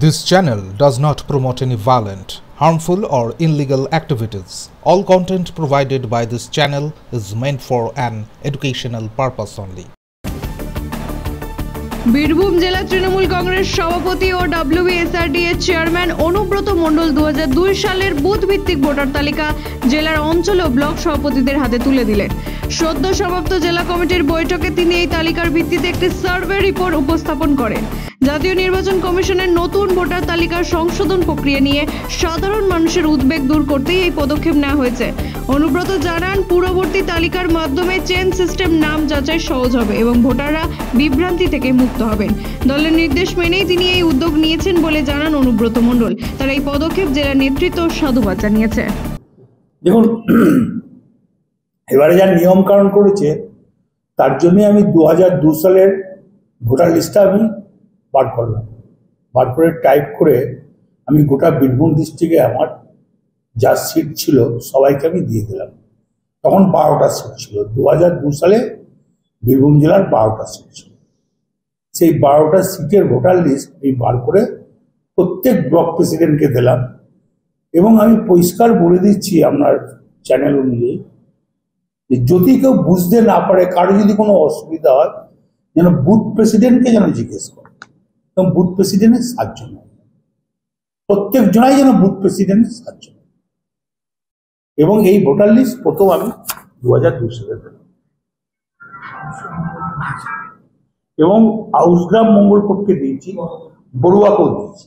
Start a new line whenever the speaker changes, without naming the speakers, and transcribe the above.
This channel does not promote any violent, harmful or illegal activities. All content provided by this channel is meant for an educational purpose only.
Birbhum জেলা তৃণমূল কংগ্রেস সভাপতি ও WBSRD এর chairman Anubrata Mondal 2002 সালের booth ভিত্তিক voter তালিকা জেলার অঞ্চল ও block সভাপতিদের হাতে তুলে দিলেন। সদ্য সমাপ্ত জেলা কমিটির বৈঠকে তিনি এই তালিকার ভিত্তিতে একটি সার্ভে রিপোর্ট উপস্থাপন করেন। জাতীয় নির্বাচন কমিশনের নতুন ভোটার তালিকার সংশোধন প্রক্রিয়া নিয়ে সাধারণ মানুষের উদ্বেগ দূর করতেই এই পদক্ষেপ নেওয়া হয়েছে। অনুব্রত জানান, পূর্ববর্তী তালিকার মাধ্যমে চেন সিস্টেম নাম যাচাই সহজ হবে এবং ভোটাররা বিভ্রান্তি থেকে মুক্ত হবেন। দলের নির্দেশ মেনেই তিনি এই উদ্যোগ নিয়েছেন বলে জানান অনুব্রত মণ্ডল। তার এই পদক্ষেপ জেলা নেতৃত্ব সাধুবাদ জানিয়েছে।
দেখুন, এবারে যা নিয়ম কানুন করেছে তার জন্য আমি 2002 সালের ভোটার লিস্টটা আমি বার করলাম। বার করে টাইপ করে আমি গোটা বীরভূম ডিস্ট্রিক্টে আমার যা সিট ছিল সবাইকে আমি দিয়ে দিলাম। তখন 12টা সিট ছিল। 2002 সালে বীরভূম জেলার 12টা সিট ছিল। সেই 12টা সিটের ভোটার লিস্ট আমি বার করে প্রত্যেক ব্লক প্রেসিডেন্টকে দিলাম এবং আমি পরিষ্কার বলে দিচ্ছি আপনার চ্যানেল অনুযায়ী যে যদি কেউ বুঝতে না পারে, কারো যদি কোনো অসুবিধা হয়, যেন বুথ প্রেসিডেন্টকে যেন জিজ্ঞেস করে এবং বুথ প্রেসিডেন্টের সাহায্য নেয়। প্রত্যেক জনাই যেন বুথ প্রেসিডেন্টের সাহায্য নেয়। এবং এই ভোটার লিস্ট প্রথম আমি 2002 সালে দিলাম এবং আউসগ্রাম মঙ্গলকোটকে দিয়েছি, বড়ুয়াকেও দিয়েছি।